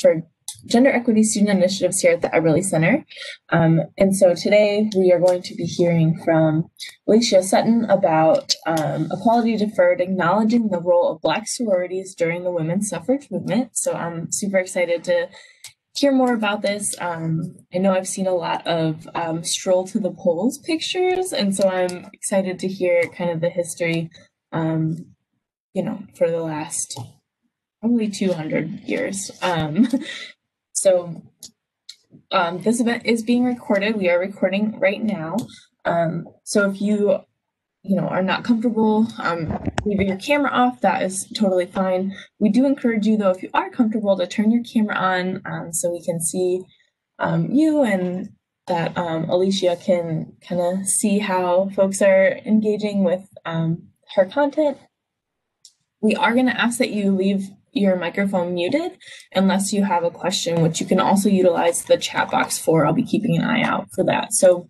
for Gender Equity Student Initiatives here at the Eberly Center. And so today we are going to be hearing from Alicia Sutton about Equality Deferred, acknowledging the role of Black sororities during the women's suffrage movement. So I'm super excited to hear more about this. I know I've seen a lot of stroll to the polls pictures, and so I'm excited to hear kind of the history, for the last probably 200 years. So this event is being recorded. We are recording right now. So if you are not comfortable leaving your camera off, that is totally fine. We do encourage you, though, if you are comfortable, to turn your camera on so we can see you, and that Alicia can kind of see how folks are engaging with her content. We are going to ask that you leave your microphone muted unless you have a question, which you can also utilize the chat box for. I'll be keeping an eye out for that. So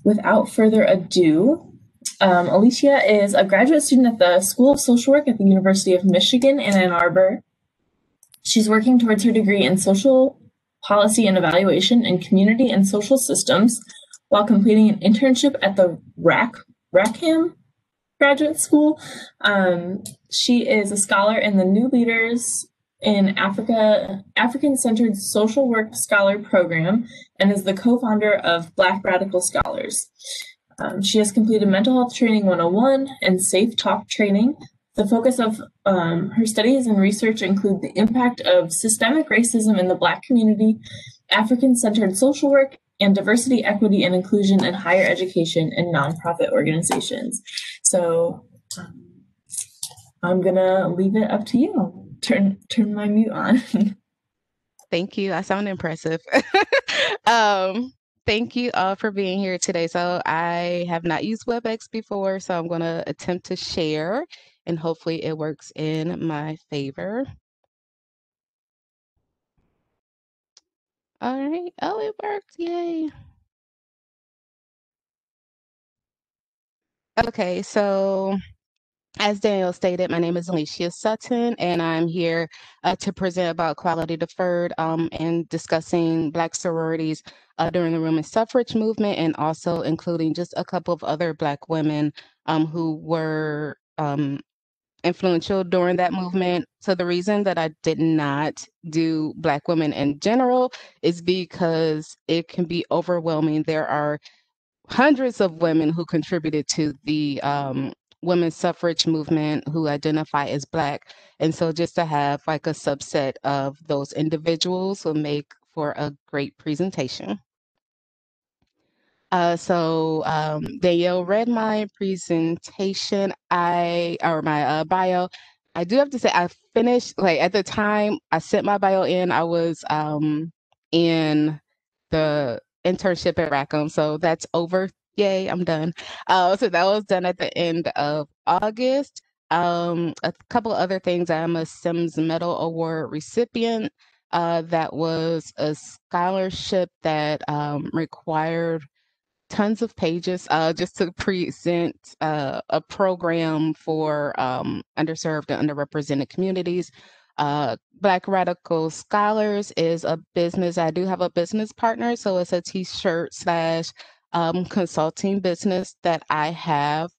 without further ado, Alicia is a graduate student at the School of Social Work at the University of Michigan in Ann Arbor. She's working towards her degree in social policy and evaluation in community and social systems while completing an internship at the Rackham Graduate School. She is a scholar in the New Leaders in African-Centered Social Work Scholar Program and is the co-founder of Black Radical Scholars. She has completed Mental Health Training 101 and Safe Talk Training. The focus of her studies and research include the impact of systemic racism in the Black community, African-centered social work, and diversity, equity, and inclusion in higher education and nonprofit organizations. So I'm gonna leave it up to you. Turn my mute on. Thank you. I sound impressive. Thank you all for being here today. So I have not used WebEx before, so I'm going to attempt to share, and hopefully it works in my favor. All right. Oh, it worked. Yay. Okay, so as Danielle stated, my name is Alicia Sutton, and I'm here to present about equality deferred and discussing Black sororities during the women's suffrage movement, and also including just a couple of other Black women who were influential during that movement. So the reason that I did not do Black women in general is because it can be overwhelming. There are hundreds of women who contributed to the women's suffrage movement who identify as Black. And so just to have like a subset of those individuals will make for a great presentation. Danielle read my presentation, or my bio. I do have to say I finished, like at the time I sent my bio in, I was in the internship at Rackham. So that's over. Yay, I'm done. So that was done at the end of August. A couple other things. I'm a Sims Medal Award recipient. That was a scholarship that required tons of pages just to present a program for underserved and underrepresented communities. Black Radical Scholars is a business. I do have a business partner, so it's a t-shirt / consulting business that I have.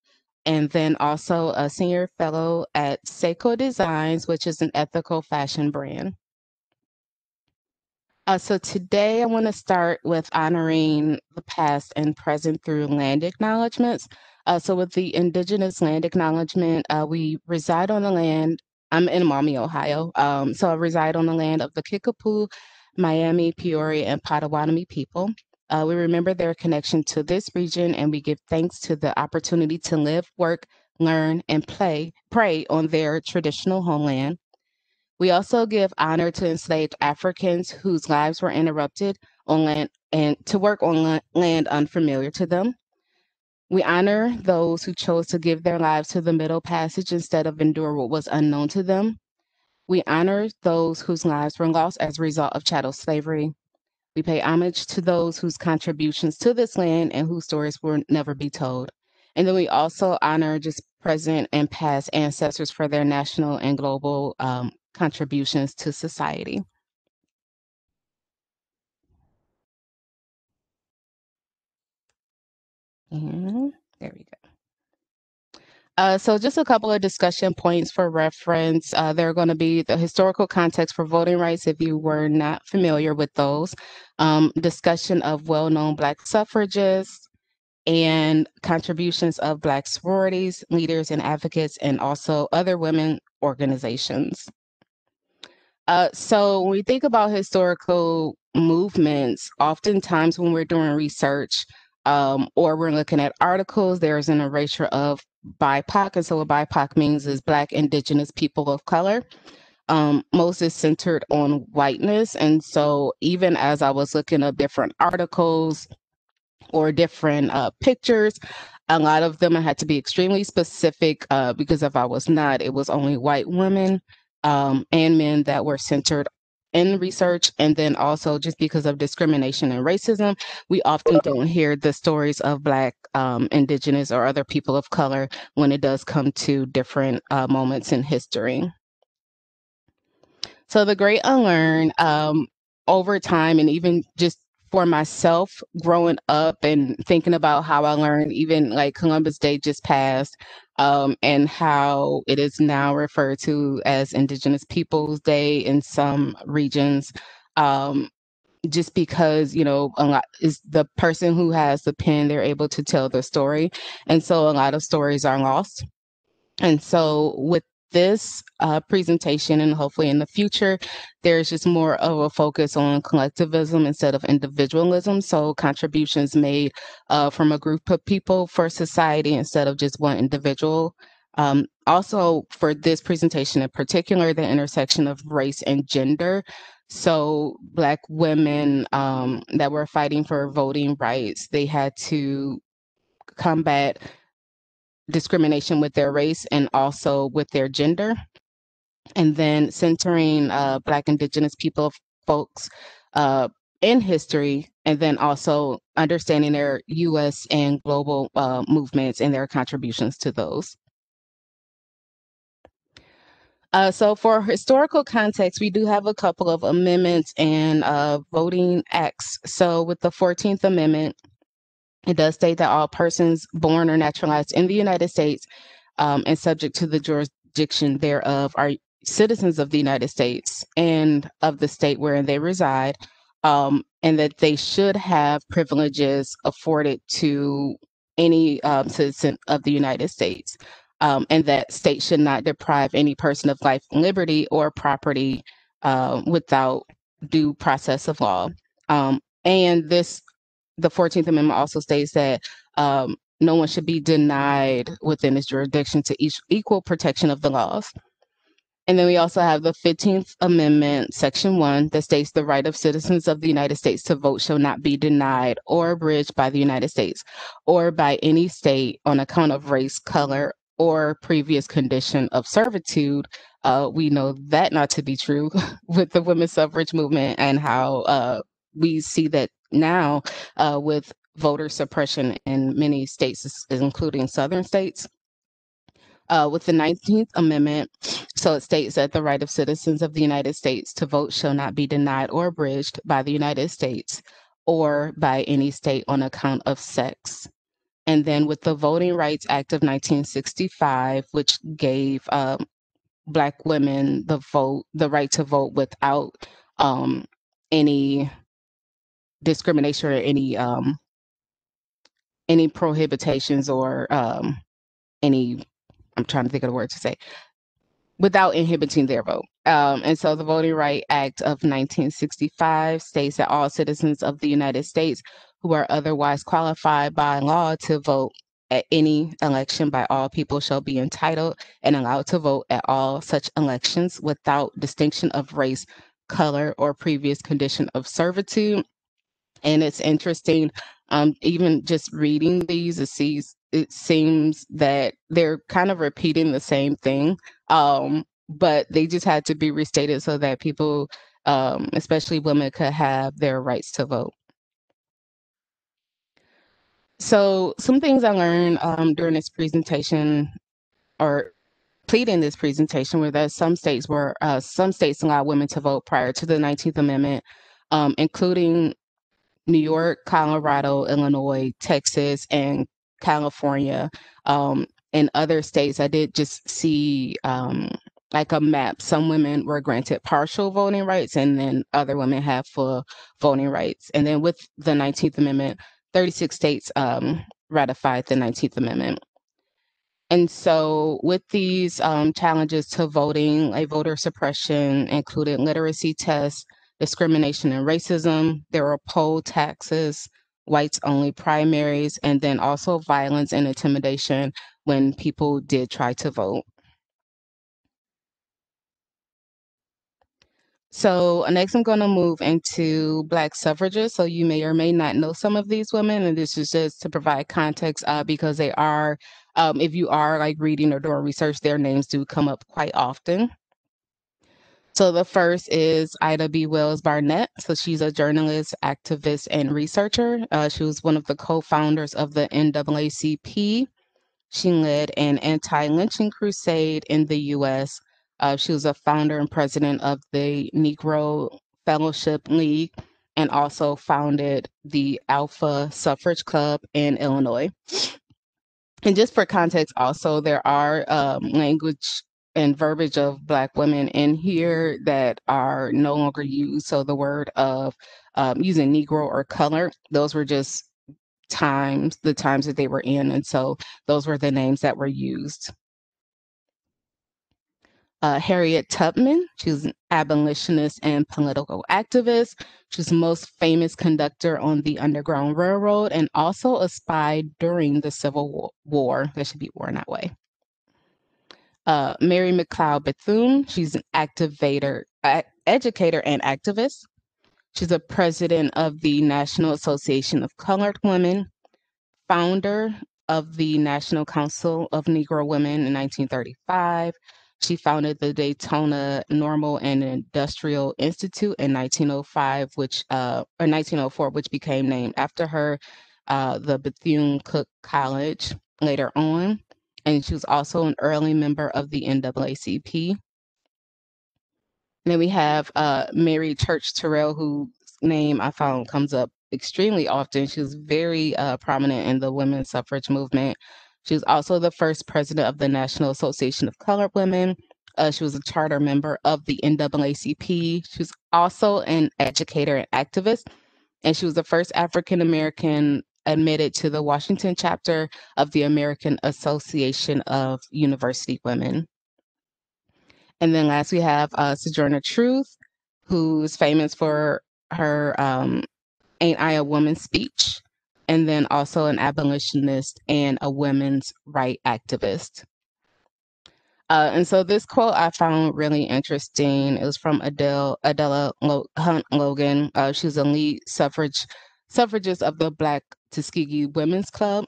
And then also a senior fellow at Seiko Designs, which is an ethical fashion brand. So today I want to start with honoring the past and present through land acknowledgements. So with the Indigenous Land Acknowledgement, we reside on the land. I'm in Maumee, Ohio. So I reside on the land of the Kickapoo, Miami, Peoria, and Potawatomi people. We remember their connection to this region, and we give thanks to the opportunity to live, work, learn, and pray on their traditional homeland. We also give honor to enslaved Africans whose lives were interrupted on land and to work on land unfamiliar to them. We honor those who chose to give their lives to the Middle Passage instead of endure what was unknown to them. We honor those whose lives were lost as a result of chattel slavery. We pay homage to those whose contributions to this land and whose stories will never be told. And then we also honor just present and past ancestors for their national and global contributions to society. And there we go. So just a couple of discussion points for reference. There are going to be the historical context for voting rights if you were not familiar with those. Discussion of well-known Black suffragists and contributions of Black sororities, leaders, and advocates, and also other women organizations. So when we think about historical movements, oftentimes when we're doing research or we're looking at articles, there's an erasure of BIPOC. And so what BIPOC means is Black, Indigenous, People of Color. Most is centered on whiteness. And so even as I was looking up different articles or different pictures, a lot of them I had to be extremely specific because if I was not, it was only white women and men that were centered in research. And then also just because of discrimination and racism, we often don't hear the stories of Black, Indigenous, or other people of color when it does come to different moments in history. So the great unlearn over time, and even just for myself growing up and thinking about how I learned, even like Columbus Day just passed, and how it is now referred to as Indigenous Peoples Day in some regions. Just because, you know, a lot is the person who has the pen, they're able to tell the story. And so a lot of stories are lost. And so with this presentation and hopefully in the future, there's just more of a focus on collectivism instead of individualism. So contributions made from a group of people for society instead of just one individual. Also for this presentation in particular, the intersection of race and gender. So Black women that were fighting for voting rights, they had to combat discrimination with their race and also with their gender. And then centering Black, Indigenous people, folks in history, and then also understanding their US and global movements and their contributions to those. So for historical context, we do have a couple of amendments and voting acts. So with the 14th Amendment, it does state that all persons born or naturalized in the United States and subject to the jurisdiction thereof are citizens of the United States and of the state wherein they reside, and that they should have privileges afforded to any citizen of the United States, and that state should not deprive any person of life, liberty, or property without due process of law. And the 14th Amendment also states that no one should be denied within its jurisdiction to equal protection of the laws. And then we also have the 15th Amendment, Section 1, that states the right of citizens of the United States to vote shall not be denied or abridged by the United States or by any state on account of race, color, or previous condition of servitude. We know that not to be true with the women's suffrage movement and how we see that now with voter suppression in many states, including southern states. With the 19th Amendment, so it states that the right of citizens of the United States to vote shall not be denied or abridged by the United States or by any state on account of sex. And then with the Voting Rights Act of 1965, which gave Black women the right to vote without any discrimination or any prohibitions or any, I'm trying to think of the word to say, without inhibiting their vote. And so the Voting Rights Act of 1965 states that all citizens of the United States who are otherwise qualified by law to vote at any election by all people shall be entitled and allowed to vote at all such elections without distinction of race, color, or previous condition of servitude. And it's interesting, even just reading these, it seems that they're kind of repeating the same thing, but they just had to be restated so that people, especially women, could have their rights to vote. So some things I learned during this presentation or pleading this presentation were that some states allowed women to vote prior to the 19th Amendment, including New York, Colorado, Illinois, Texas, and California. In other states, I did just see like a map. Some women were granted partial voting rights, and then other women have full voting rights. And then with the 19th Amendment, 36 states ratified the 19th Amendment. And so, with these challenges to voting, like voter suppression included literacy tests, discrimination and racism. There were poll taxes, whites only primaries, and then also violence and intimidation when people did try to vote. So next, I'm going to move into Black suffragists. So you may or may not know some of these women, and this is just to provide context because they are, if you are like reading or doing research, their names do come up quite often. So the first is Ida B. Wells Barnett. So she's a journalist, activist, and researcher. She was one of the co-founders of the NAACP. She led an anti-lynching crusade in the U.S. She was a founder and president of the Negro Fellowship League and also founded the Alpha Suffrage Club in Illinois. And just for context, also, there are language and verbiage of Black women in here that are no longer used. So the word of using Negro or color, those were just the times that they were in. And so those were the names that were used. Harriet Tubman, she was an abolitionist and political activist. She was the most famous conductor on the Underground Railroad and also a spy during the Civil War. That should be worn that way. Mary McLeod Bethune, she's an educator and activist. She's a president of the National Association of Colored Women, founder of the National Council of Negro Women in 1935. She founded the Daytona Normal and Industrial Institute in 1905, or 1904, which became named after her, the Bethune-Cook College later on. And she was also an early member of the NAACP. And then we have Mary Church Terrell, whose name I found comes up extremely often. She was very prominent in the women's suffrage movement. She was also the first president of the National Association of Colored Women. She was a charter member of the NAACP. She was also an educator and activist, and she was the first African American admitted to the Washington chapter of the American Association of University Women. And then last we have Sojourner Truth, who's famous for her Ain't I a Woman speech, and then also an abolitionist and a women's right activist. And so this quote I found really interesting. It was from Adela Hunt Logan. She's a lead suffragist of the Black Tuskegee Women's Club.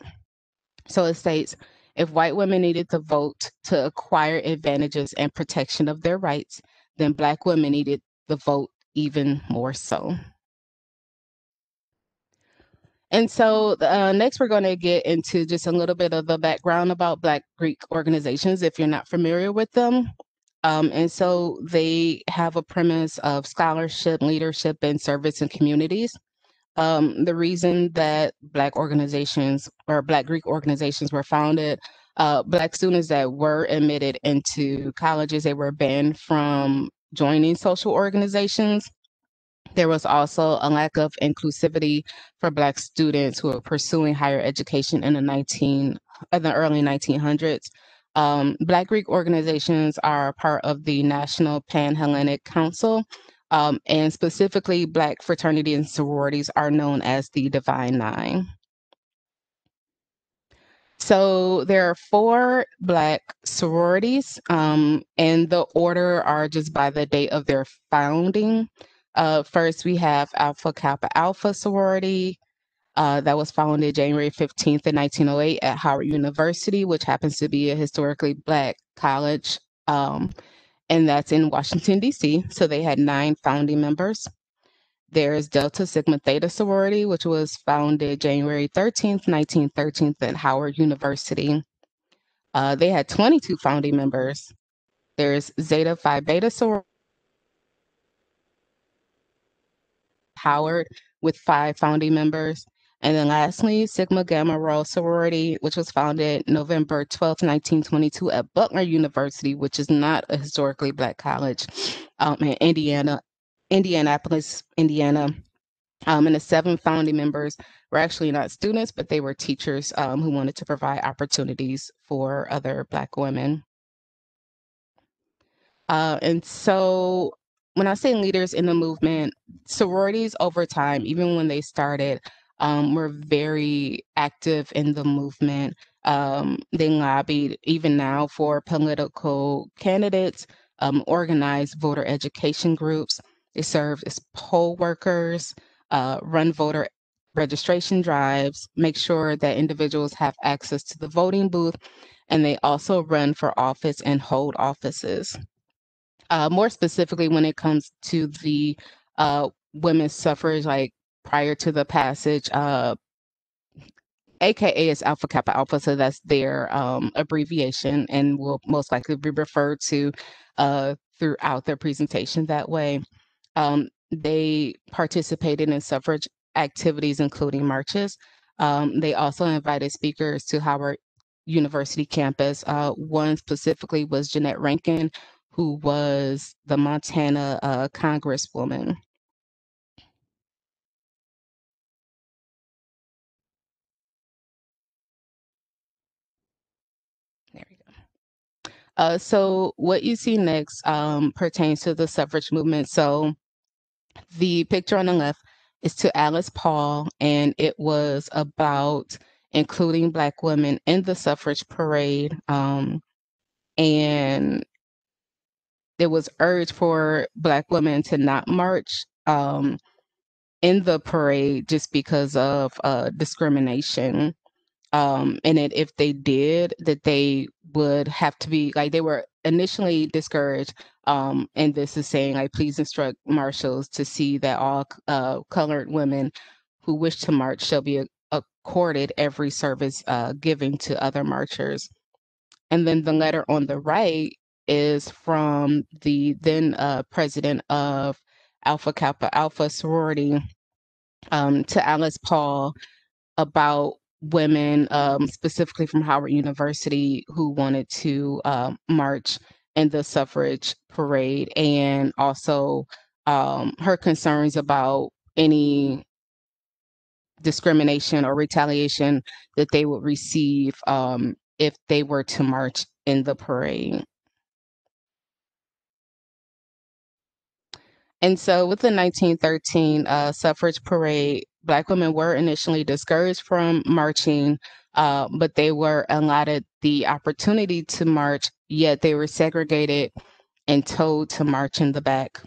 So it states, if white women needed to vote to acquire advantages and protection of their rights, then Black women needed the vote even more so. And so next, we're going to get into just a little bit of the background about Black Greek organizations, if you're not familiar with them. And so they have a premise of scholarship, leadership, and service in communities. The reason that Black organizations or Black Greek organizations were founded, Black students that were admitted into colleges, they were banned from joining social organizations. There was also a lack of inclusivity for Black students who were pursuing higher education in the early 1900s. Black Greek organizations are part of the National Pan-Hellenic Council, and specifically Black fraternity and sororities are known as the Divine Nine. So there are 4 Black sororities, and the order are just by the date of their founding. First, we have Alpha Kappa Alpha sorority that was founded January 15th in 1908 at Howard University, which happens to be a historically Black college, and that's in Washington, D.C. So they had 9 founding members. There's Delta Sigma Theta sorority, which was founded January 13th, 1913 at Howard University. They had 22 founding members. There's Zeta Phi Beta sorority, Howard, with 5 founding members. And then lastly, Sigma Gamma Rho sorority, which was founded November 12th, 1922 at Butler University, which is not a historically Black college, in Indianapolis, Indiana. And the 7 founding members were actually not students, but they were teachers who wanted to provide opportunities for other Black women. And so when I say leaders in the movement, sororities over time, even when they started, were very active in the movement. They lobbied even now for political candidates, organized voter education groups. They served as poll workers, run voter registration drives, make sure that individuals have access to the voting booth, and they also run for office and hold offices. More specifically, when it comes to the women's suffrage, like prior to the passage, AKA is Alpha Kappa Alpha, so that's their abbreviation, and will most likely be referred to throughout their presentation that way. They participated in suffrage activities, including marches. They also invited speakers to Howard University campus. One specifically was Jeanette Rankin, who was the Montana congresswoman. There we go. So what you see next pertains to the suffrage movement. So the picture on the left is to Alice Paul, and it was about including Black women in the suffrage parade. And it was urged for Black women to not march in the parade just because of discrimination. And that if they did, that they would have to be like, they were initially discouraged. And this is saying, like, please instruct marshals to see that all colored women who wish to march shall be accorded every service given to other marchers. And then the letter on the right is from the then president of Alpha Kappa Alpha sorority, to Alice Paul, about women, specifically from Howard University, who wanted to march in the suffrage parade, and also her concerns about any discrimination or retaliation that they would receive if they were to march in the parade. And so with the 1913 suffrage parade, Black women were initially discouraged from marching, but they were allotted the opportunity to march, yet they were segregated and told to march in the back.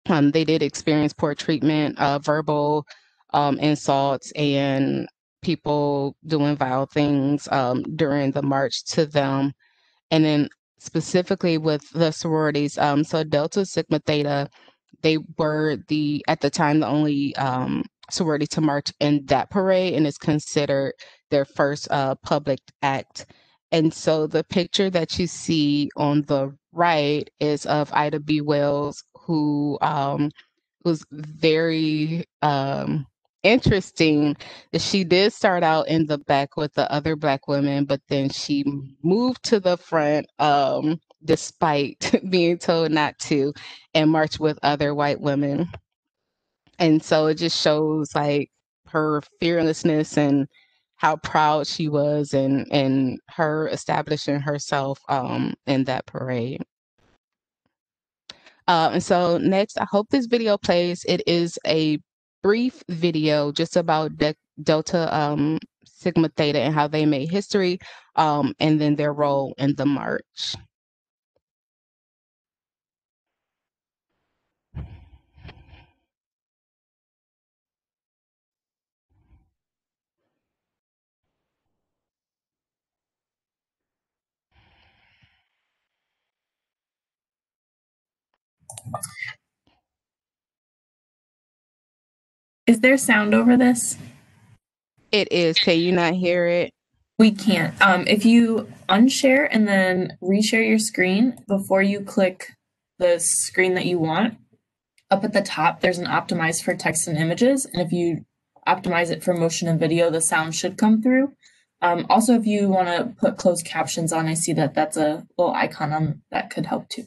They did experience poor treatment, verbal insults, and people doing vile things during the march to them. And then specifically with the sororities, so Delta Sigma Theta, they were at the time, the only sorority to march in that parade, and it's considered their first public act. And so the picture that you see on the right is of Ida B. Wells, who was very interesting. She did start out in the back with the other Black women, but then she moved to the front, despite being told not to, and marched with other white women. And so it just shows like her fearlessness and how proud she was, and her establishing herself in that parade. And so next, I hope this video plays. It is a brief video just about Delta Sigma Theta and how they made history, and then their role in the march. Is there sound over this? It is. Can you not hear it? We can't. If you unshare and then reshare your screen before you click the screen that you want, up at the top, there's an optimize for text and images. And if you optimize it for motion and video, the sound should come through. Also, if you want to put closed captions on, I see that that's a little icon on that could help too.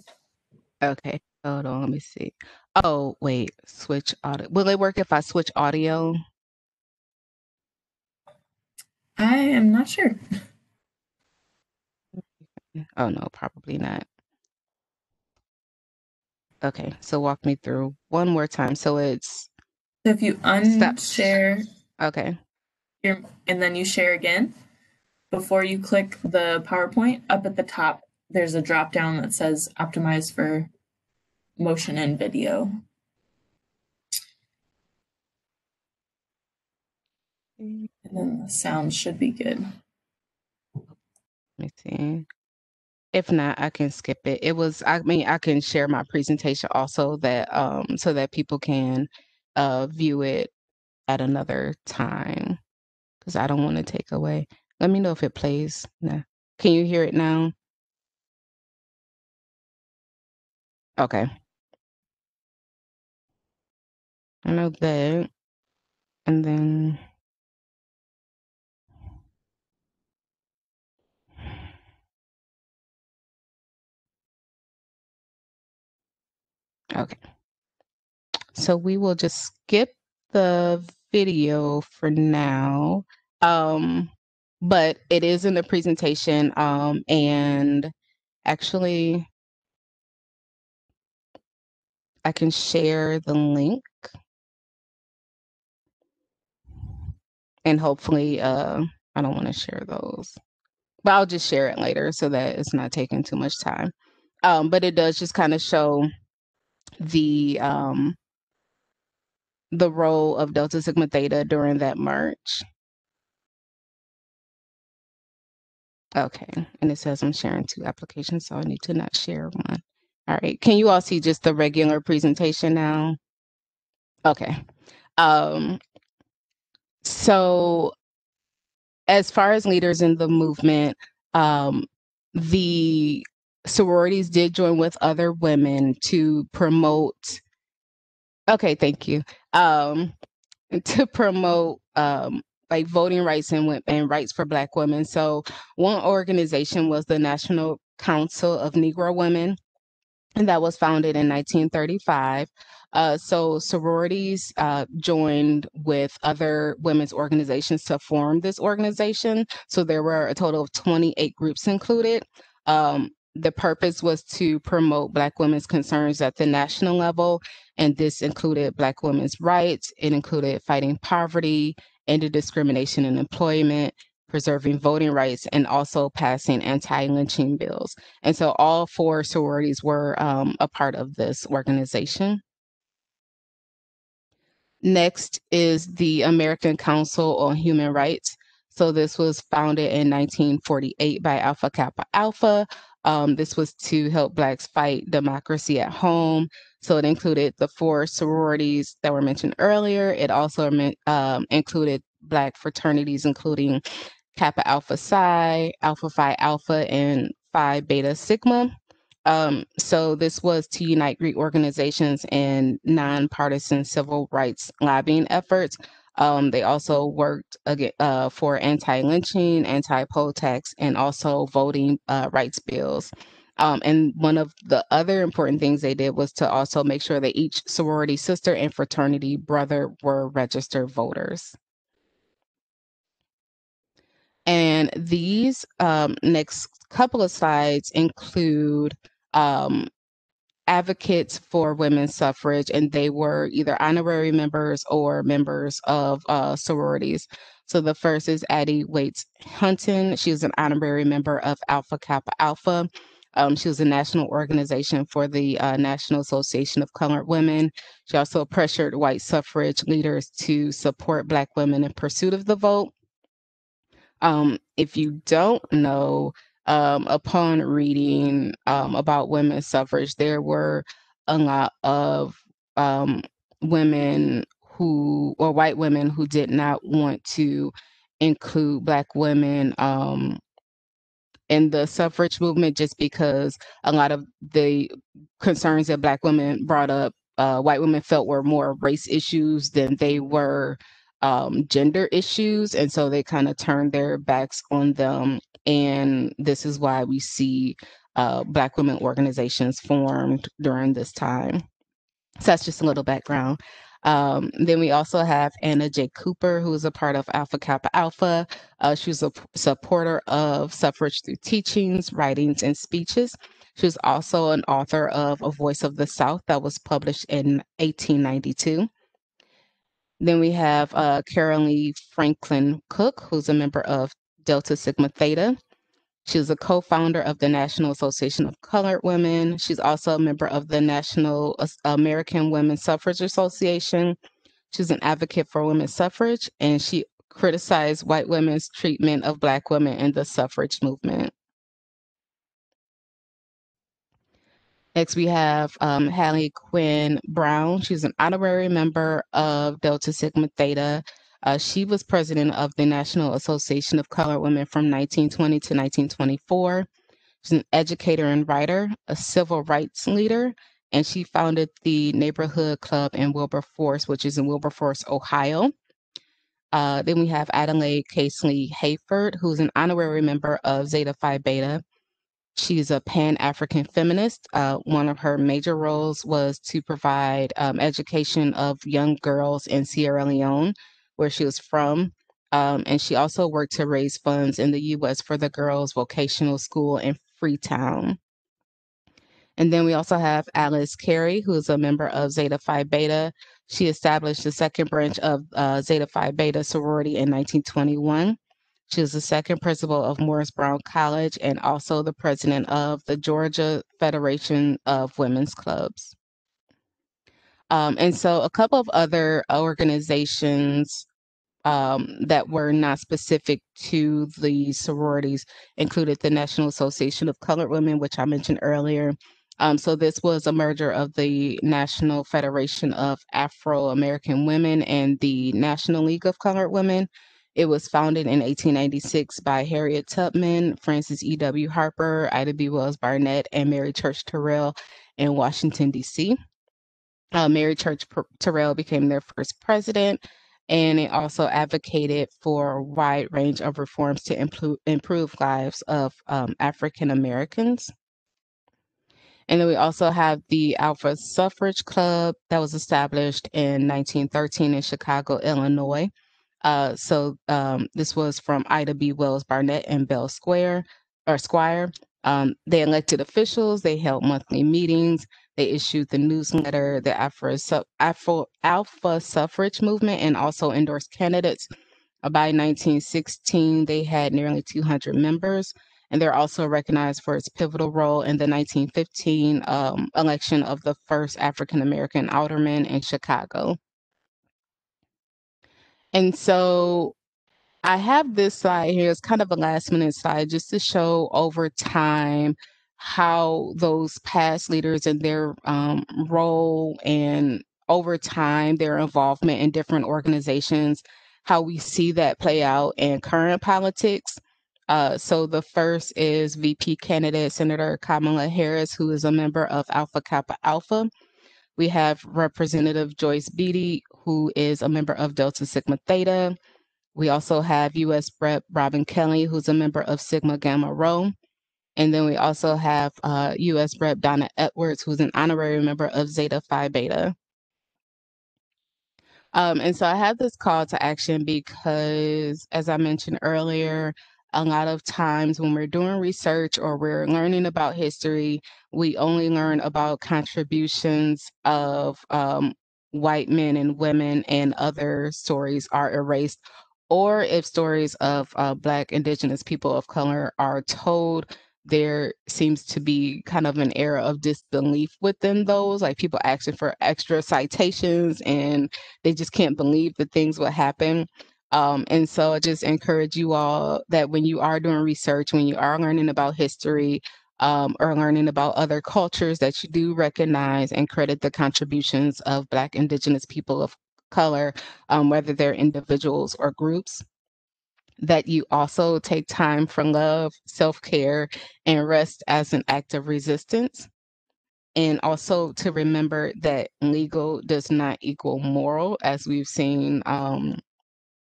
Okay, hold on, let me see. Oh, wait, switch audio. Will it work if I switch audio? I am not sure. Oh no, probably not. Okay, so walk me through one more time. So it's So if you stop. unshare Okay. and then you share again, before you click the PowerPoint, up at the top, there's a drop down that says optimize for motion and video. And then the sound should be good. Let me see. If not, I can skip it. I mean, I can share my presentation also that so that people can view it at another time because I don't want to take away. Let me know if it plays. No. Can you hear it now? Okay. I know that. And then okay. So we will just skip the video for now. But it is in the presentation. And actually I can share the link and hopefully I don't want to share those. But I'll just share it later so that it's not taking too much time. But it does just kind of show the role of Delta Sigma Theta during that march. Okay, and it says I'm sharing 2 applications, so I need to not share one. All right, can you all see just the regular presentation now? Okay. So as far as leaders in the movement, the sororities did join with other women to promote. Okay, thank you. To promote like voting rights and rights for Black women. So one organization was the National Council of Negro Women, and that was founded in 1935. So sororities joined with other women's organizations to form this organization. So there were a total of 28 groups included. The purpose was to promote Black women's concerns at the national level, and this included Black women's rights. It included fighting poverty, ending discrimination in employment, preserving voting rights, and also passing anti-lynching bills. And so all 4 sororities were a part of this organization. Next is the American Council on Human Rights. So this was founded in 1948 by Alpha Kappa Alpha. This was to help Blacks fight democracy at home. So it included the 4 sororities that were mentioned earlier. It also included Black fraternities, including Kappa Alpha Psi, Alpha Phi Alpha, and Phi Beta Sigma. So this was to unite Greek organizations in nonpartisan civil rights lobbying efforts. They also worked for anti-lynching, anti-poll tax, and also voting rights bills. And one of the other important things they did was to also make sure that each sorority sister and fraternity brother were registered voters. And these next couple of slides include advocates for women's suffrage, and they were either honorary members or members of sororities. So the first is Addie Waits Hunton. She was an honorary member of Alpha Kappa Alpha. She was a national organization for the National Association of Colored Women. She also pressured white suffrage leaders to support Black women in pursuit of the vote. If you don't know, upon reading about women's suffrage, there were a lot of women or white women who did not want to include Black women in the suffrage movement just because a lot of the concerns that Black women brought up, white women felt were more race issues than they were gender issues, and so they kind of turned their backs on them. And this is why we see Black women organizations formed during this time. So that's just a little background. Then we also have Anna J. Cooper, who is a part of Alpha Kappa Alpha. She was a supporter of suffrage through teachings, writings, and speeches. She was also an author of A Voice of the South that was published in 1892. Then we have Carol Lee Franklin Cook, who's a member of Delta Sigma Theta. She was a co-founder of the National Association of Colored Women. She's also a member of the National American Women's Suffrage Association. She's an advocate for women's suffrage, and she criticized white women's treatment of Black women in the suffrage movement. Next, we have Hallie Quinn Brown. She's an honorary member of Delta Sigma Theta. She was president of the National Association of Colored Women from 1920 to 1924. She's an educator and writer, a civil rights leader, and she founded the Neighborhood Club in Wilberforce, which is in Wilberforce, Ohio. Then we have Adelaide Casely Hayford, who's an honorary member of Zeta Phi Beta. She's a Pan-African feminist. One of her major roles was to provide education of young girls in Sierra Leone, where she was from. And she also worked to raise funds in the U.S. for the girls' vocational school in Freetown. And then we also have Alice Carey, who is a member of Zeta Phi Beta. She established the second branch of Zeta Phi Beta sorority in 1921. She was the second principal of Morris Brown College and also the president of the Georgia Federation of Women's Clubs. And so a couple of other organizations that were not specific to the sororities included the National Association of Colored Women, which I mentioned earlier. So this was a merger of the National Federation of Afro-American Women and the National League of Colored Women. It was founded in 1896 by Harriet Tubman, Francis E.W. Harper, Ida B. Wells Barnett, and Mary Church Terrell in Washington, D.C. Mary Church Terrell became their first president, and it also advocated for a wide range of reforms to improve lives of African Americans. And then we also have the Alpha Suffrage Club that was established in 1913 in Chicago, Illinois. This was from Ida B. Wells Barnett and Bell Square or Squire. They elected officials, they held monthly meetings, they issued the newsletter, the Alpha Suffrage Movement, and also endorsed candidates. By 1916, they had nearly 200 members, and they're also recognized for its pivotal role in the 1915 election of the first African American alderman in Chicago. And so I have this slide here. It's kind of a last minute slide just to show over time how those past leaders and their role and over time their involvement in different organizations, how we see that play out in current politics. So the first is VP candidate Senator Kamala Harris, who is a member of Alpha Kappa Alpha. We have Representative Joyce Beatty, who is a member of Delta Sigma Theta. We also have U.S. Rep. Robin Kelly, who's a member of Sigma Gamma Rho. And then we also have U.S. Rep. Donna Edwards, who's an honorary member of Zeta Phi Beta. And so I have this call to action because, as I mentioned earlier, a lot of times when we're doing research or we're learning about history, we only learn about contributions of white men and women, and other stories are erased. Or if stories of Black, Indigenous people of color are told, there seems to be kind of an era of disbelief within those, like people asking for extra citations and they just can't believe that things will happen. And so I just encourage you all that when you are doing research, when you are learning about history or learning about other cultures, that you do recognize and credit the contributions of Black, Indigenous people of color, whether they're individuals or groups. That you also take time for love, self-care, and rest as an act of resistance. And also to remember that legal does not equal moral, as we've seen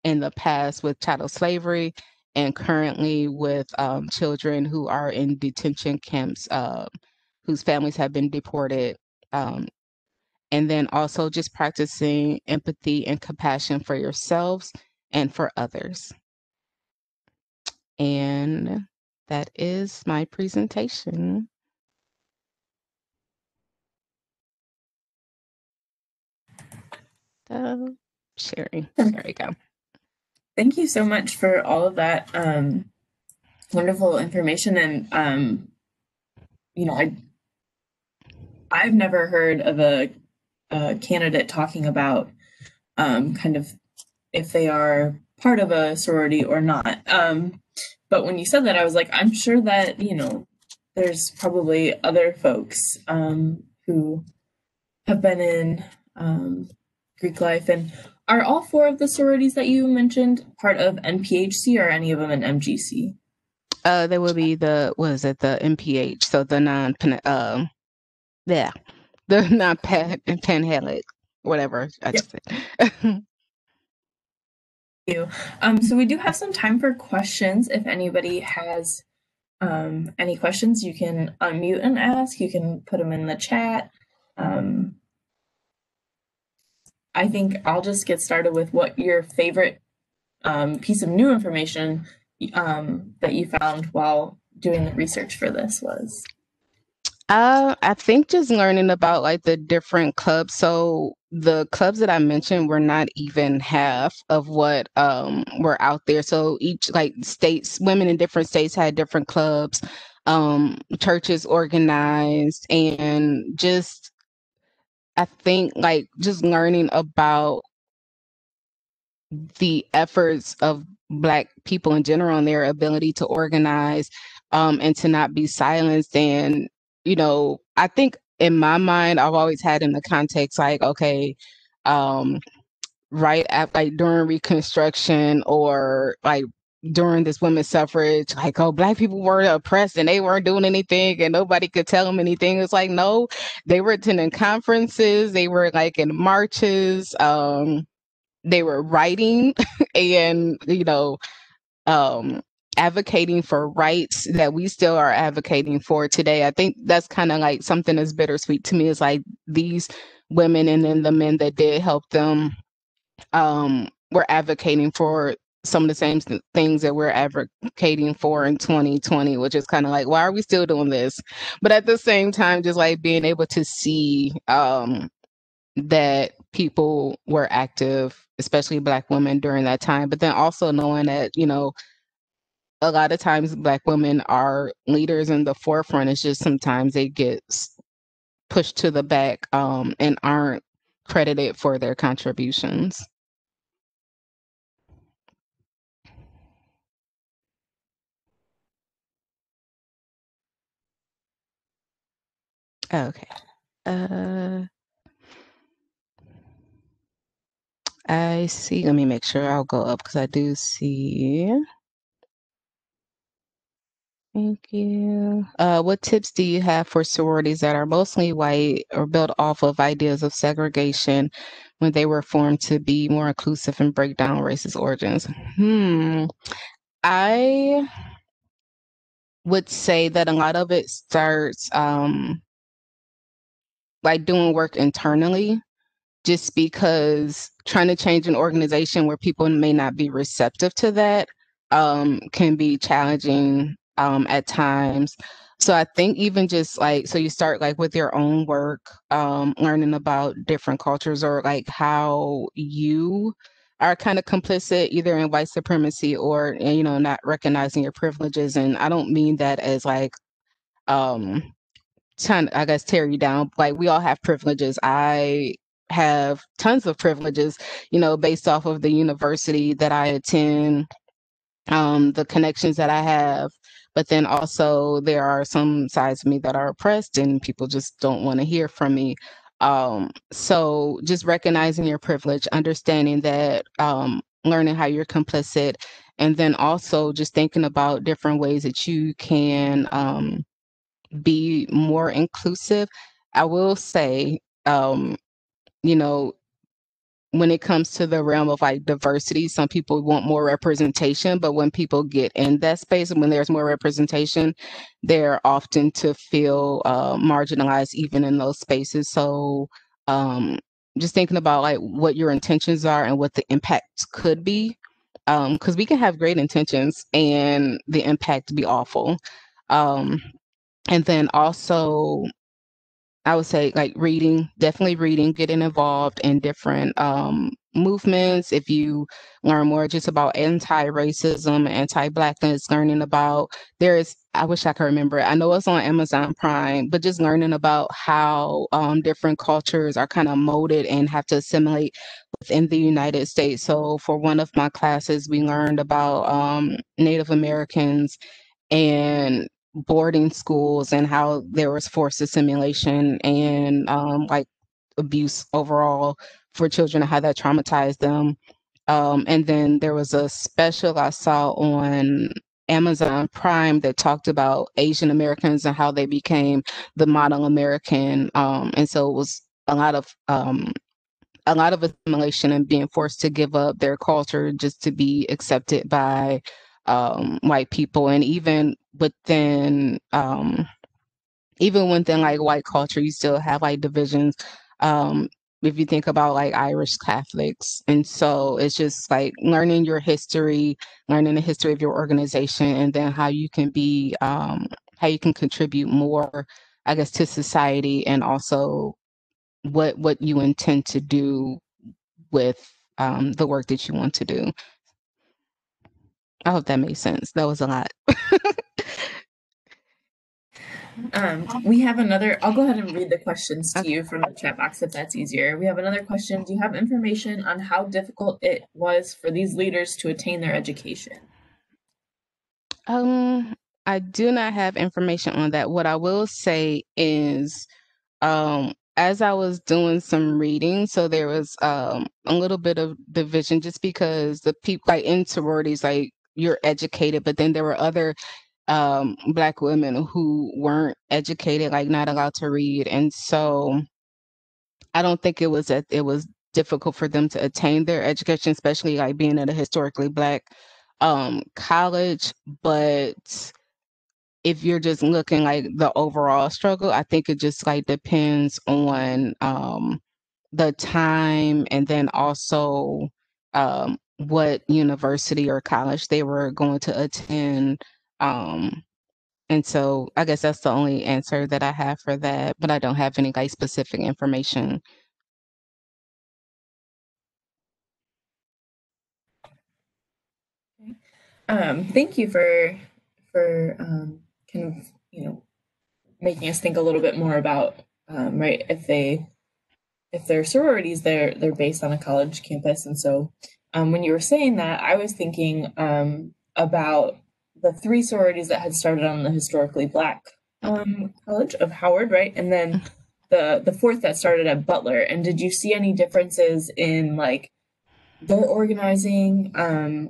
in the past with chattel slavery, and currently with children who are in detention camps, whose families have been deported. Um, and then also just practicing empathy and compassion for yourselves and for others. And that is my presentation. Sharing. There we go. Thank you so much for all of that wonderful information. And you know, I've never heard of a candidate talking about kind of if they are part of a sorority or not. But when you said that, I was like, I'm sure that, you know, there's probably other folks who have been in Greek life. And are all four of the sororities that you mentioned part of NPHC, or any of them in MGC? There will be the, what is it, the MPH, so the yeah, the non-panhellenic, whatever I Yep. just said. Thank you. So we do have some time for questions. If anybody has any questions, you can unmute and ask. You can put them in the chat. I think I'll just get started with what your favorite piece of new information that you found while doing the research for this was. I think just learning about like the different clubs. So the clubs that I mentioned were not even half of what were out there. So each like states, women in different states had different clubs, churches organized, and just I think like just learning about the efforts of Black people in general and their ability to organize, and to not be silenced. And, you know, I think in my mind, I've always had in the context like, okay, right at like during Reconstruction or like during this women's suffrage, like, oh, Black people were oppressed and they weren't doing anything and nobody could tell them anything. It's like, no, they were attending conferences, they were like in marches, they were writing and, you know, advocating for rights that we still are advocating for today. I think that's kind of like something that's bittersweet to me, is like these women and then the men that did help them were advocating for some of the same things that we're advocating for in 2020, which is kind of like, why are we still doing this? But at the same time, just like being able to see that people were active, especially Black women during that time, but then also knowing that, you know, a lot of times Black women are leaders in the forefront. It's just sometimes they get pushed to the back, and aren't credited for their contributions. Okay. I see. Let me make sure I'll go up because I do see. Thank you. What tips do you have for sororities that are mostly white or built off of ideas of segregation when they were formed to be more inclusive and break down racist origins? I would say that a lot of it starts like doing work internally, just because trying to change an organization where people may not be receptive to that can be challenging at times. So I think even just like, so you start like with your own work, learning about different cultures or like how you are kind of complicit either in white supremacy or, you know, not recognizing your privileges. And I don't mean that as like, trying to, I guess, tear you down. Like, we all have privileges. I have tons of privileges, you know, based off of the university that I attend, the connections that I have. But then also there are some sides of me that are oppressed and people just don't want to hear from me. So just recognizing your privilege, understanding that, learning how you're complicit, and then also just thinking about different ways that you can be more inclusive. I will say, you know, when it comes to the realm of like diversity, some people want more representation, but when people get in that space and when there's more representation, they're often to feel marginalized even in those spaces. So um, just thinking about like what your intentions are and what the impacts could be, because we can have great intentions and the impact be awful. Um, and then also I would say like reading, definitely reading, getting involved in different movements. If you learn more just about anti-racism, anti-blackness, learning about I wish I could remember it. I know it's on Amazon Prime, but just learning about how different cultures are kind of molded and have to assimilate within the United States. So for one of my classes, we learned about Native Americans and boarding schools and how there was forced assimilation and like abuse overall for children and how that traumatized them. And then there was a special I saw on Amazon Prime that talked about Asian Americans and how they became the model American. And so it was a lot of assimilation and being forced to give up their culture just to be accepted by white people. And even within like white culture, you still have like divisions. Um, if you think about like Irish Catholics, and so it's just like learning your history, learning the history of your organization, and then how you can contribute more, I guess, to society, and also what you intend to do with the work that you want to do. I hope that made sense. That was a lot. We have another. I'll go ahead and read the questions to you from the chat box if that's easier. We have another question. Do you have information on how difficult it was for these leaders to attain their education? I do not have information on that. What I will say is, as I was doing some reading, so there was a little bit of division just because the people like in sororities, like you're educated, but then there were other Black women who weren't educated, like not allowed to read, and so I don't think it was difficult for them to attain their education, especially like being at a historically Black college. But if you're just looking like the overall struggle, I think it just like depends on the time and then also what university or college they were going to attend. Um, and so I guess that's the only answer that I have for that, but I don't have any like specific information. Thank you for kind of making us think a little bit more about right if they're sororities, they're based on a college campus, and so when you were saying that, I was thinking about the three sororities that had started on the historically Black college of Howard, right, and then the fourth that started at Butler. And did you see any differences in like their organizing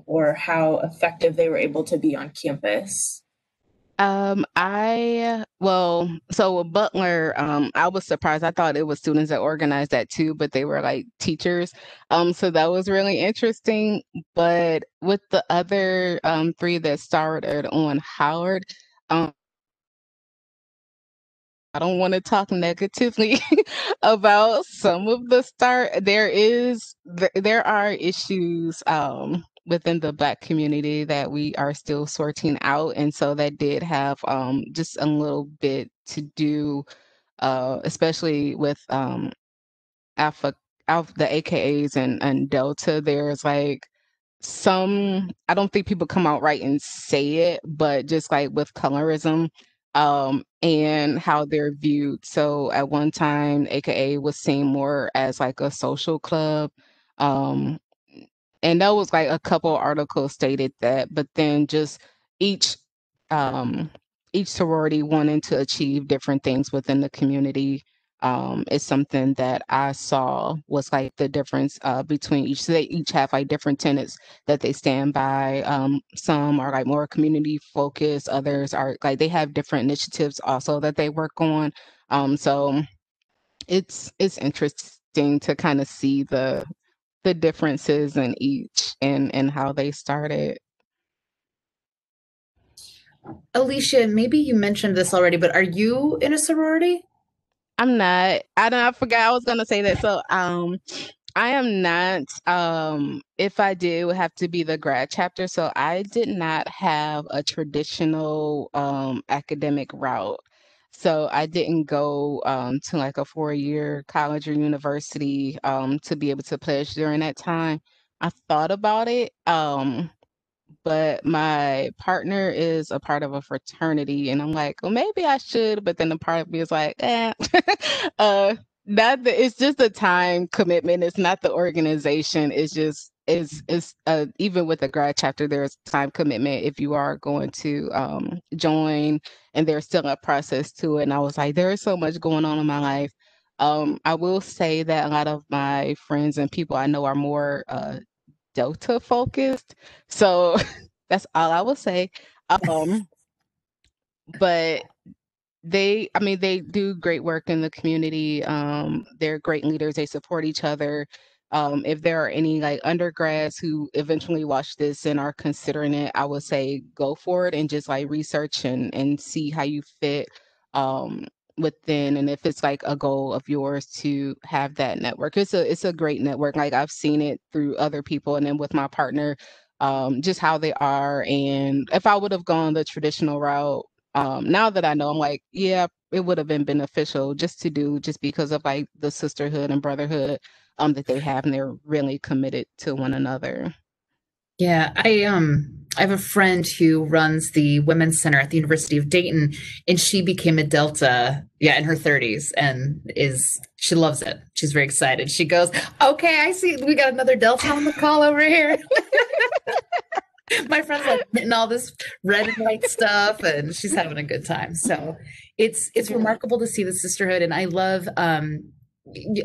or how effective they were able to be on campus? So with Butler, I was surprised. I thought it was students that organized that too, but they were like teachers. So that was really interesting. But with the other three that started on Howard, um, I don't want to talk negatively about some of the start. There are issues within the Black community that we are still sorting out, and so that did have just a little bit to do, especially with Alpha, Alpha, the AKAs and Delta. There's like I don't think people come out right and say it, but just like with colorism, and how they're viewed. So at one time, AKA was seen more as like a social club. Um, and that was like a couple articles stated that, but then just each um each sorority wanting to achieve different things within the community is something that I saw was like the difference between each. So they each have like different tenets that they stand by. Some are like more community focused, others are like they have different initiatives also that they work on. So it's interesting to kind of see the differences in each and how they started. Alicia, maybe you mentioned this already, but are you in a sorority? I'm not. I don't. I forgot I was gonna say that. So, I am not. If I did, it would have to be the grad chapter. So I did not have a traditional academic route. So I didn't go to like a 4-year college or university to be able to pledge during that time. I thought about it. But my partner is a part of a fraternity, and I'm like, well, maybe I should. But then the part of me is like, uh, not the, it's just the time commitment. It's not the organization. It's just it's even with the grad chapter, there's time commitment if you are going to join, and there's still a process to it. And I was like, there is so much going on in my life. I will say that a lot of my friends and people I know are more Delta focused. So that's all I will say. Um, but I mean, they do great work in the community. They're great leaders. They support each other. If there are any like undergrads who eventually watch this and are considering it, I would say go for it and just like research and see how you fit um, within. And if it's like a goal of yours to have that network, it's a great network. Like I've seen it through other people, and then with my partner, just how they are. And if I would have gone the traditional route, now that I know, I'm like, yeah, it would have been beneficial just to do just because of like the sisterhood and brotherhood that they have, and they're really committed to one another. Yeah, I have a friend who runs the Women's Center at the University of Dayton, and she became a Delta, yeah, in her 30s, and is she loves it. She's very excited. She goes, "Okay, I see we got another Delta on the call over here." My friend's like knitting all this red and white stuff, and she's having a good time. So it's remarkable to see the sisterhood, and I love.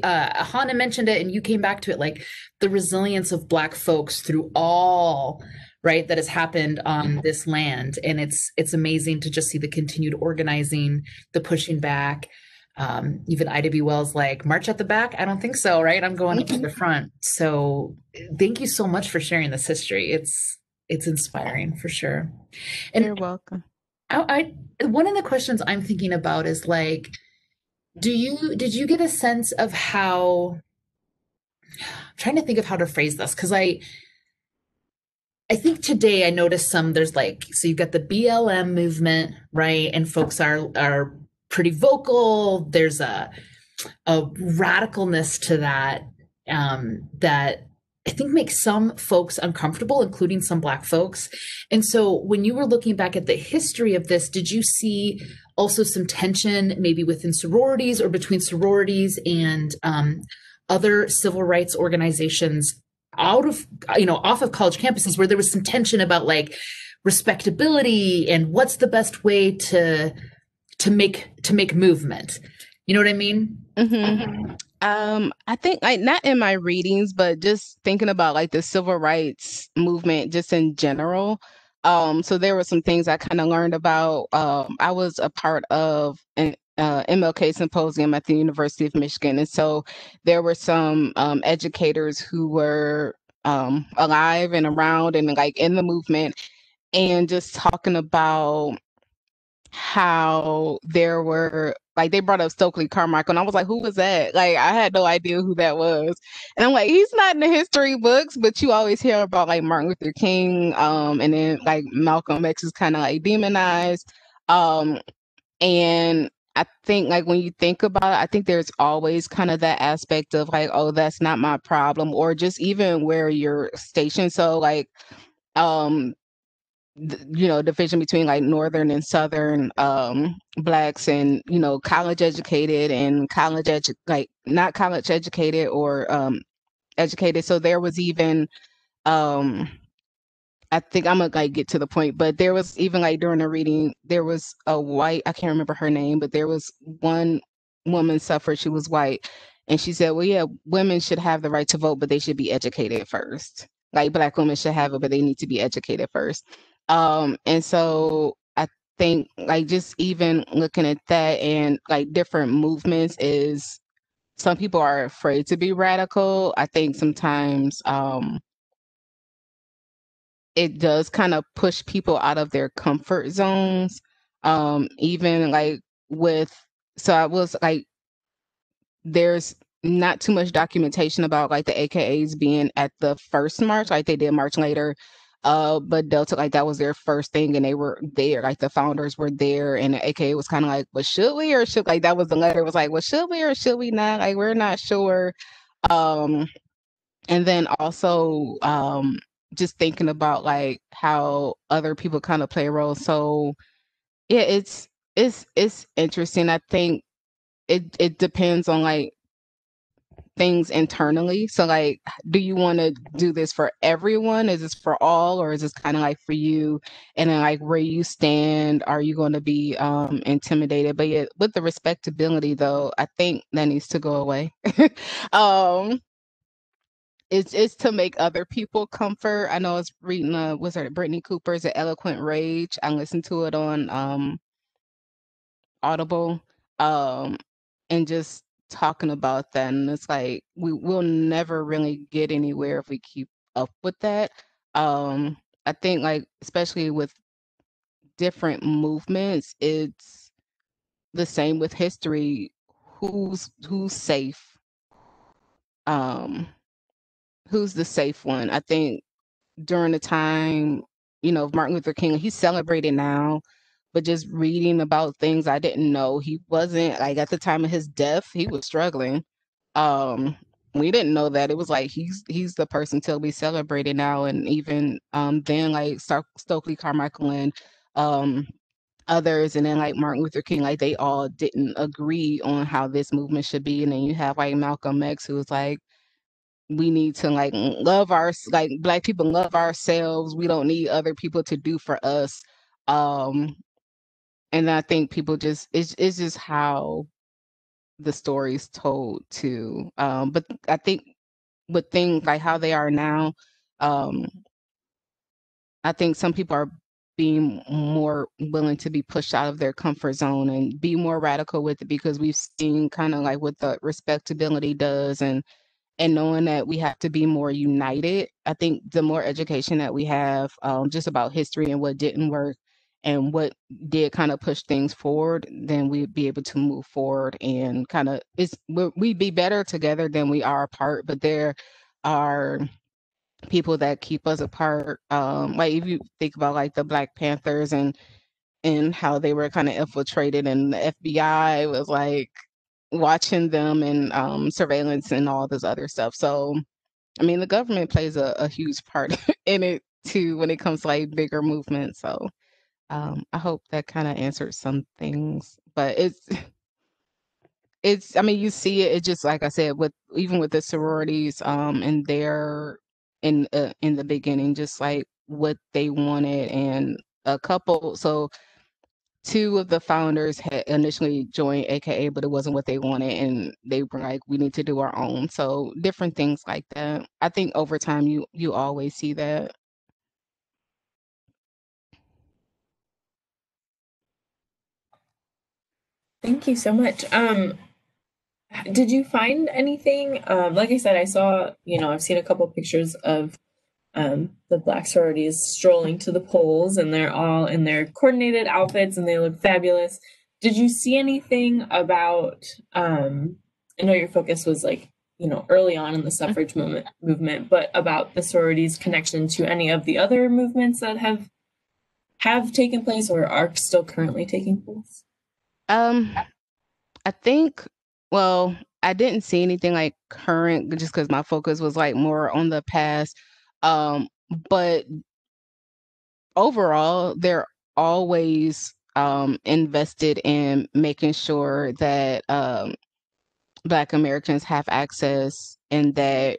Hannah mentioned it, and you came back to it, like the resilience of Black folks through all right that has happened on this land, and it's amazing to just see the continued organizing, the pushing back. Even Ida B. Wells like march at the back. I don't think so, right? I'm going up to the front. So thank you so much for sharing this history. It's inspiring for sure. And You're welcome. one of the questions I'm thinking about is like, did you get a sense of how I'm trying to think of how to phrase this because I think today I noticed there's like so you've got the BLM movement, right? And folks are pretty vocal. There's a radicalness to that that I think makes some folks uncomfortable, including some Black folks. And so when you were looking back at the history of this, did you see also some tension maybe within sororities or between sororities and other civil rights organizations out of, off of college campuses where there was some tension about like respectability and what's the best way to make movement? You know what I mean? Mm-hmm. I think like not in my readings, but just thinking about like the civil rights movement just in general. So there were some things I kind of learned about. I was a part of an MLK symposium at the University of Michigan, and so there were some educators who were alive and around and like in the movement, and just talking about how there were like they brought up Stokely Carmichael, and I was like, who was that? Like I had no idea who that was. And I'm like, he's not in the history books, but you always hear about like Martin Luther King, and then like Malcolm X is kind of like demonized. Um, and I think like when you think about it, I think there's always kind of that aspect of like, oh, that's not my problem, or just even where you're stationed. So like um division between like northern and southern blacks, and college educated and like not college educated or educated. So there was even um I think I'm gonna like get to the point, but there was even like during the reading, there was a white, I can't remember her name, but there was one woman suffered, she was white, and she said, well, yeah, women should have the right to vote, but they should be educated first. Like Black women should have it, but they need to be educated first. And so I think like just even looking at that and like different movements is some people are afraid to be radical. I think sometimes it does kind of push people out of their comfort zones. Even like with, so I was like, there's not too much documentation about like the AKAs being at the first march, like they did march later. But Delta, like that was their first thing and they were there, like the founders were there, and the AKA was kind of like, well, should we or should, like that was the letter, was like, well, should we or should we not? Like, we're not sure. Um, and then also just thinking about like how other people kind of play a role. So yeah, it's interesting. I think it depends on like things internally. So like, do you want to do this for everyone? Is this for all, or is this kind of like for you? And then like where you stand, are you going to be intimidated? But yeah, with the respectability though, I think that needs to go away. um it's to make other people comfort. I know I was reading was it Brittany Cooper's An Eloquent Rage. I listened to it on Audible, um, and just talking about that. And it's like we will never really get anywhere if we keep up with that. I think like especially with different movements, it's the same with history. Who's safe? Um, who's the safe one? I think during the time, of Martin Luther King, he's celebrated now, but just reading about things I didn't know, he wasn't like at the time of his death, he was struggling. Um, we didn't know that. It was like he's the person to be celebrated now, and even then like Stokely Carmichael and um others, and then like Martin Luther King, like they all didn't agree on how this movement should be, and then you have like Malcolm X who was like, we need to like love our, like Black people love ourselves, we don't need other people to do for us. um and I think people just, it's just how the story's told too. But I think with things like how they are now, um I think some people are being more willing to be pushed out of their comfort zone and be more radical with it, because we've seen kind of like what the respectability does, and knowing that we have to be more united. I think the more education that we have, just about history and what didn't work and what did kind of push things forward, then we'd be able to move forward and kind of, we'd be better together than we are apart. But there are people that keep us apart. Like if you think about like the Black Panthers and how they were kind of infiltrated, and the FBI was like watching them, and surveillance and all this other stuff. So I mean, the government plays a huge part in it too when it comes to like bigger movements. So I hope that kind of answered some things. But it's I mean, you see it, it just like I said, with even with the sororities, and their in the beginning, just like what they wanted, and a couple, so two of the founders had initially joined AKA, but it wasn't what they wanted, and they were like, we need to do our own. So different things like that. I think over time you always see that. Thank you so much. Did you find anything? Like I said, I saw, I've seen a couple pictures of the Black sororities strolling to the polls, and they're all in their coordinated outfits and they look fabulous. Did you see anything about, I know your focus was like, early on in the suffrage movement, but about the sororities' connection to any of the other movements that have taken place or are still currently taking place? I think, well, I didn't see anything like current, just because my focus was like more on the past. But overall, they're always invested in making sure that Black Americans have access, and that,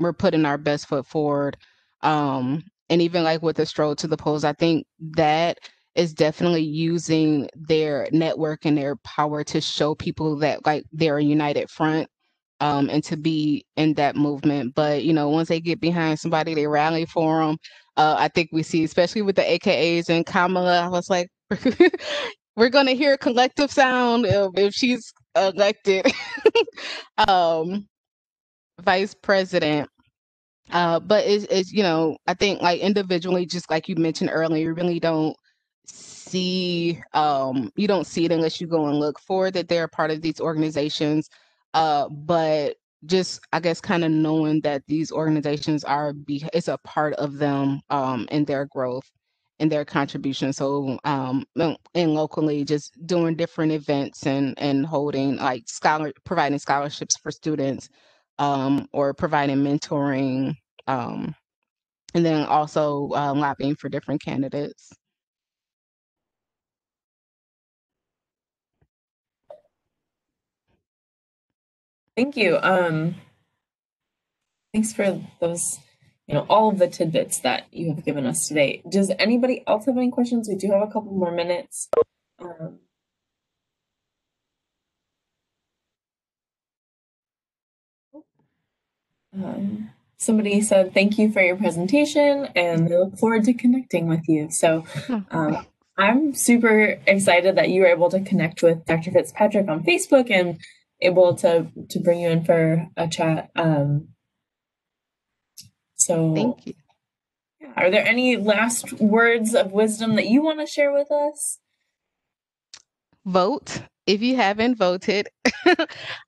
we're putting our best foot forward. And even like with the stroll to the polls, I think that is definitely using their network and their power to show people that like they're a united front, and to be in that movement. But once they get behind somebody, they rally for them. I think we see, especially with the AKAs and Kamala, I was like, we're going to hear a collective sound if she's elected vice president. But it's I think like individually, just like you mentioned earlier, you really don't see you don't see it unless you go and look for it, that they're part of these organizations. But just I guess kind of knowing that these organizations it's a part of them in their growth and their contribution. So and locally just doing different events and holding like providing scholarships for students, or providing mentoring, um, and then also lobbying for different candidates. Thank you. Thanks for those, all of the tidbits that you have given us today. Does anybody else have any questions? We do have a couple more minutes. Somebody said, thank you for your presentation, and they look forward to connecting with you. So I'm super excited that you were able to connect with Dr. Fitzpatrick on Facebook and able to bring you in for a chat. So thank you. Are there any last words of wisdom that you want to share with us? Vote if you haven't voted.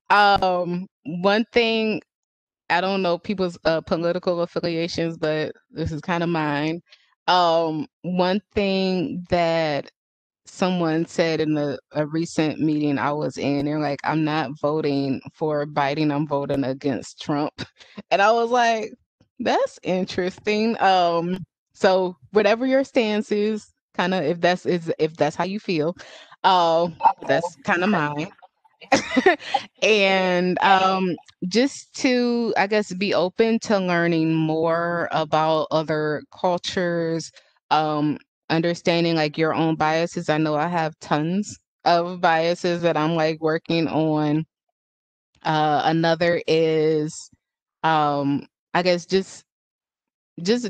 One thing, I don't know people's political affiliations, but this is kind of mine. One thing that someone said in a recent meeting I was in, they're like, I'm not voting for Biden, I'm voting against Trump. And I was like, that's interesting. So whatever your stance is, kind of, if that's how you feel, that's kind of mine. And just to, I guess, be open to learning more about other cultures, understanding like your own biases. I know I have tons of biases that I'm like working on. Another is, I guess, just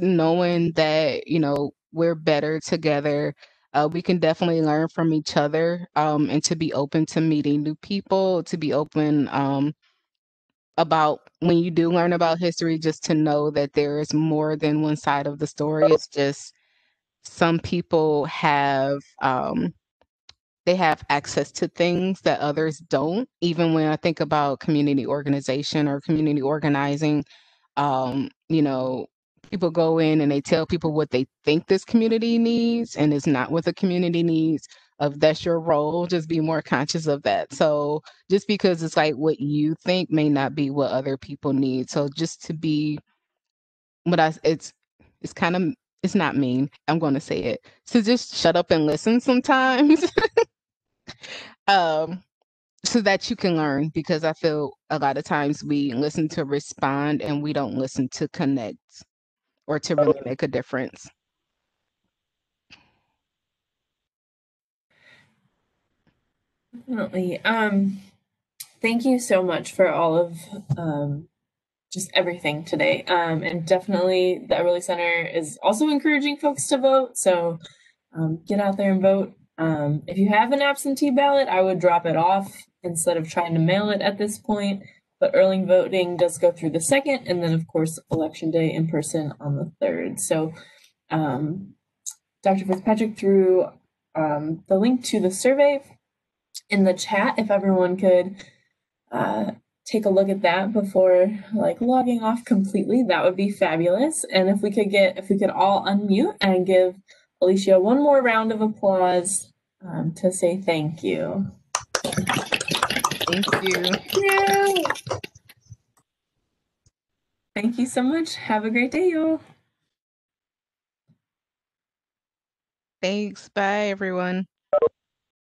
knowing that we're better together. We can definitely learn from each other, and to be open to meeting new people, to be open about when you do learn about history, just to know that there is more than one side of the story. It's just some people they have access to things that others don't. Even when I think about community organization or community organizing, you know, people go in and they tell people what they think this community needs, and it's not what the community needs. Of that's your role, just be more conscious of that. So just because it's like what you think may not be what other people need. So just to be what I it's kind of, it's not mean. I'm going to say it. So just shut up and listen sometimes. um so that you can learn, because I feel a lot of times we listen to respond and we don't listen to connect or to really make a difference. Definitely. Thank you so much for all of just everything today. And definitely the Everly Center is also encouraging folks to vote. So get out there and vote. If you have an absentee ballot, I would drop it off instead of trying to mail it at this point. But early voting does go through the 2nd, and then of course election day in person on the 3rd. So Dr. Fitzpatrick threw the link to the survey in the chat. If everyone could take a look at that before like logging off completely, that would be fabulous. And if we could all unmute and give Alicia one more round of applause to say thank you. Thank you. Yeah. Thank you so much. Have a great day, y'all. Thanks. Bye, everyone.